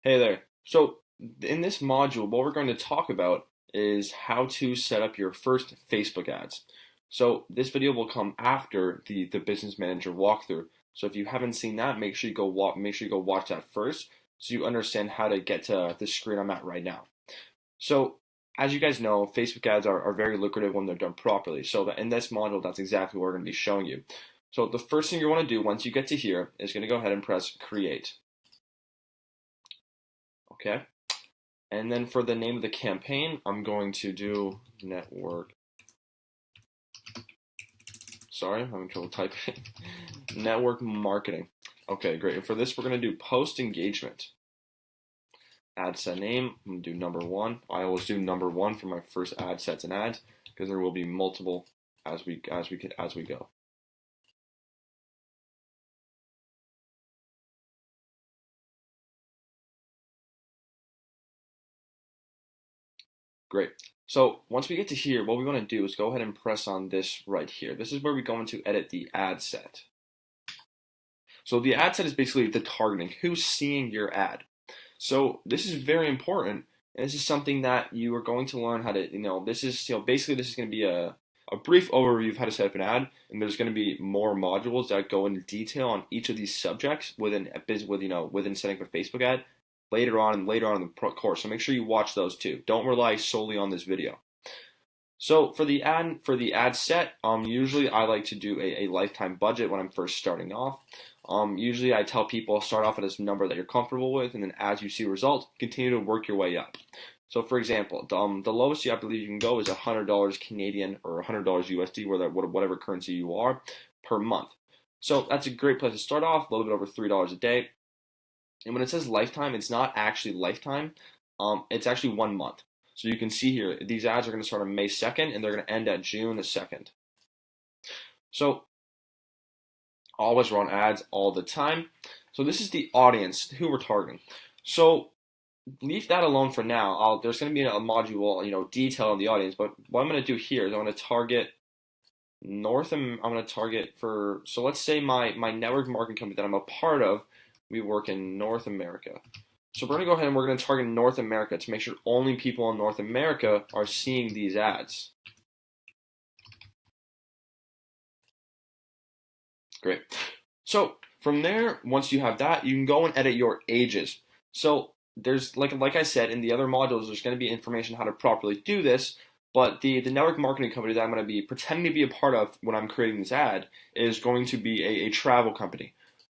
Hey there. So, in this module, what we're going to talk about is how to set up your first Facebook ads. So, this video will come after the Business Manager walkthrough. So, if you haven't seen that, make sure you go watch that first so you understand how to get to the screen I'm at right now. So, as you guys know, Facebook ads are very lucrative when they're done properly. So, in this module, that's exactly what we're going to be showing you. So, the first thing you want to do once you get to here is going to go ahead and press Create. Okay. And then for the name of the campaign, I'm going to do network. Sorry, I'm having trouble typing. Network marketing. Okay, great. And for this, we're going to do post engagement. Ad set name, I'm going to do number one. I always do number one for my first ad sets and ads because there will be multiple as we go. Great. So once we get to here, what we want to do is go ahead and press on this right here. This is where we go into edit the ad set. So the ad set is basically the targeting, who's seeing your ad. So this is very important, and this is something that you are going to learn how to, basically this is going to be a brief overview of how to set up an ad, and there's going to be more modules that go into detail on each of these subjects within setting up a Facebook ad later on in the course. So make sure you watch those too. Don't rely solely on this video. So for the ad set, usually I like to do a lifetime budget when I'm first starting off. Usually I tell people start off at this number that you're comfortable with, and then as you see results, continue to work your way up. So for example, the lowest I believe you can go is $100 Canadian or $100 USD, whatever currency you are, per month. So that's a great place to start off, a little bit over $3 a day. And when it says lifetime, it's not actually lifetime. It's actually 1 month. So you can see here, these ads are going to start on May 2nd, and they're going to end at June 2nd. So always run ads all the time. So this is the audience, who we're targeting. So leave that alone for now. There's going to be a module, detail on the audience. But what I'm going to do here is I'm going to target so let's say my network marketing company that I'm a part of, we work in North America. So we're going to go ahead and we're going to target North America to make sure only people in North America are seeing these ads. Great. So from there, once you have that, you can go and edit your ages. So there's like I said in the other modules, there's going to be information how to properly do this. But the network marketing company that I'm going to be pretending to be a part of when I'm creating this ad is going to be a travel company.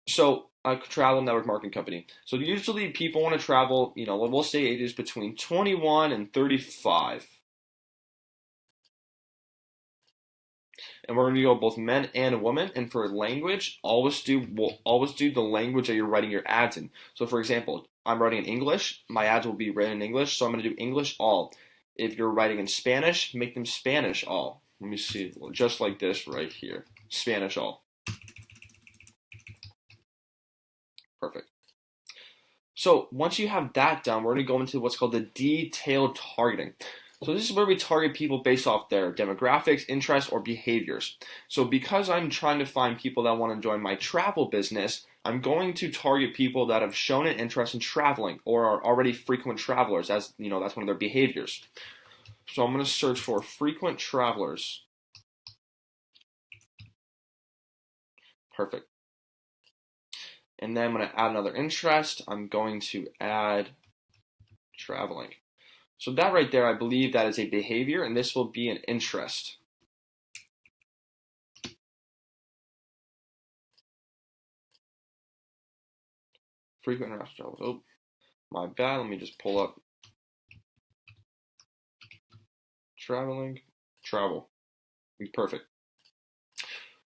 So a travel network marketing company. So usually people want to travel, we'll say ages between 21 and 35. And we're going to go both men and women. And for language, always do the language that you're writing your ads in. So for example, I'm writing in English. My ads will be written in English, so I'm going to do English all. If you're writing in Spanish, make them Spanish all. Let me see, just like this right here, Spanish all. Perfect. So once you have that done, we're going to go into what's called the detailed targeting. So this is where we target people based off their demographics, interests, or behaviors. So because I'm trying to find people that want to join my travel business, I'm going to target people that have shown an interest in traveling or are already frequent travelers, as that's one of their behaviors. So I'm going to search for frequent travelers. Perfect. And then I'm going to add another interest. I'm going to add traveling. So that right there, I believe that is a behavior, and this will be an interest. Frequent international travel. Oh, my bad. Let me just pull up travel. Perfect.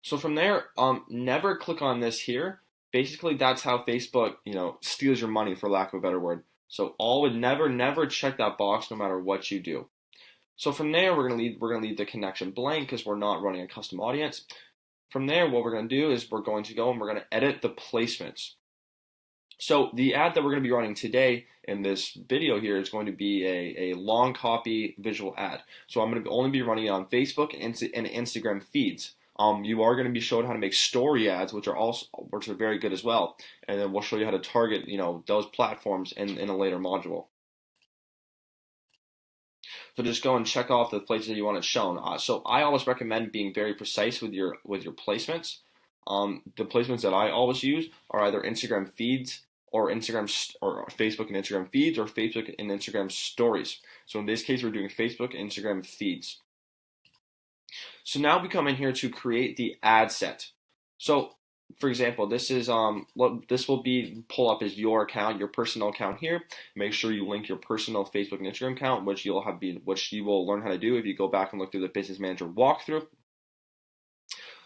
So from there, never click on this here. Basically, that's how Facebook, steals your money, for lack of a better word. So never check that box, no matter what you do. So from there, we're gonna leave the connection blank because we're not running a custom audience. From there, what we're gonna do is we're going to go and we're gonna edit the placements. So the ad that we're going to be running today in this video here is going to be a long copy visual ad. So I'm going to only be running it on Facebook and Instagram feeds. You are going to be shown how to make story ads, which are very good as well. And then we'll show you how to target, those platforms in a later module. So just go and check off the places that you want it shown. So I always recommend being very precise with your placements. The placements that I always use are either Instagram feeds or Facebook and Instagram feeds or Facebook and Instagram stories. So in this case, we're doing Facebook and Instagram feeds. So now we come in here to create the ad set. So for example, this is this will be pull up as your account, your personal account here. Make sure you link your personal Facebook and Instagram account, which you will learn how to do if you go back and look through the Business Manager walkthrough.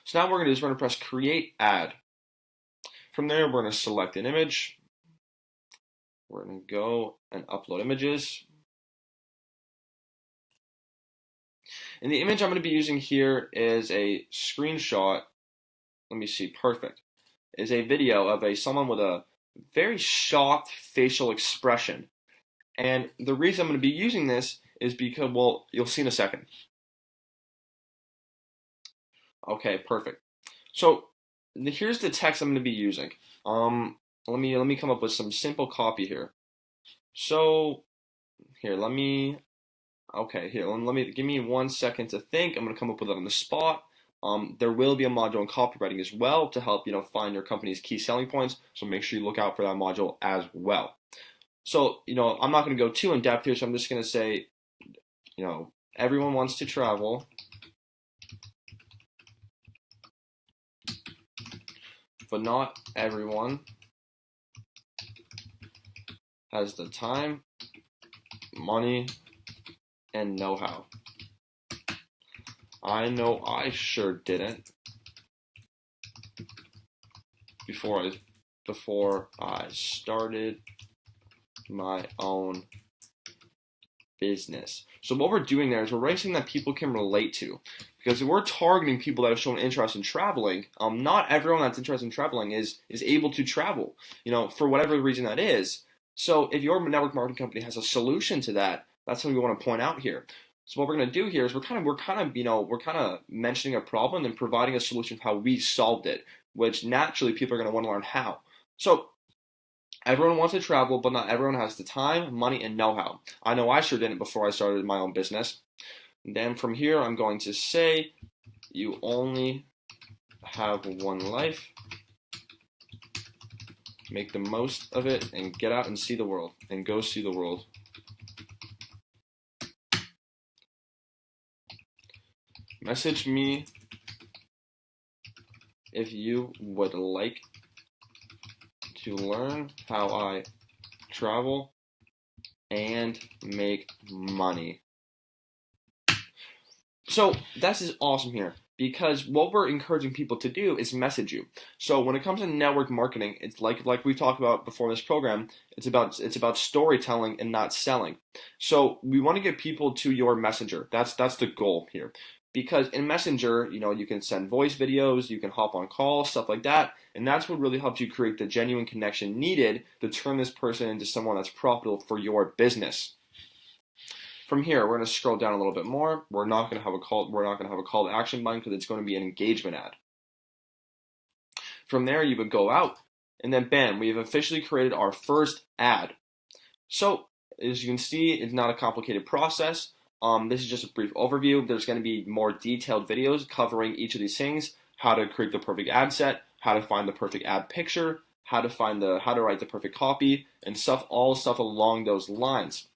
So now what we're going to do is we're going to press Create Ad. From there, we're going to select an image. We're going to go and upload images. And the image I'm going to be using here is a screenshot. Let me see, perfect. Is a video of someone with a very shocked facial expression. And the reason I'm going to be using this is because, well, you'll see in a second. Okay, perfect. So here's the text I'm going to be using. Let me come up with some simple copy here. So here, let me give me 1 second to think. I'm going to come up with it on the spot. There will be a module in copywriting as well to help find your company's key selling points. So make sure you look out for that module as well. So I'm not going to go too in depth here. So I'm just going to say, everyone wants to travel, but not everyone has the time, money, and know-how. I know I sure didn't before I started my own business. So what we're doing there is we're writing something that people can relate to. Because if we're targeting people that have shown interest in traveling, not everyone that's interested in traveling is able to travel, for whatever reason that is. So if your network marketing company has a solution to that, that's what we want to point out here. So what we're going to do here is we're kind of mentioning a problem and providing a solution for how we solved it, which naturally people are going to want to learn how. So everyone wants to travel, but not everyone has the time, money, and know-how. I know I sure didn't before I started my own business. And then from here, I'm going to say, you only have one life. Make the most of it and get out and see the world and go see the world. Message me if you would like to learn how I travel and make money. So this is awesome here because what we're encouraging people to do is message you. So when it comes to network marketing, it's like we talked about before this program, it's about storytelling and not selling. So we want to get people to your messenger. That's the goal here. Because in Messenger, you can send voice videos, you can hop on calls, stuff like that, and that's what really helps you create the genuine connection needed to turn this person into someone that's profitable for your business. From here, we're going to scroll down a little bit more. We're not going to have a call to action button because it's going to be an engagement ad. From there, you would go out, and then bam, we have officially created our first ad. So as you can see, it's not a complicated process. This is just a brief overview. There's going to be more detailed videos covering each of these things: how to create the perfect ad set, how to find the perfect ad picture, how to write the perfect copy, and all stuff along those lines.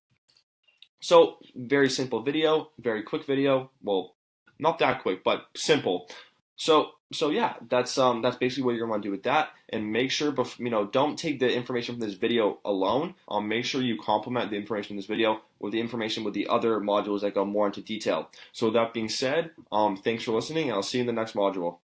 So very simple video, very quick video. Well, not that quick, but simple. So yeah, that's basically what you're gonna want to do with that. And make sure, don't take the information from this video alone. Make sure you complement the information in this video with the information with the other modules that go more into detail. So with that being said, thanks for listening, and I'll see you in the next module.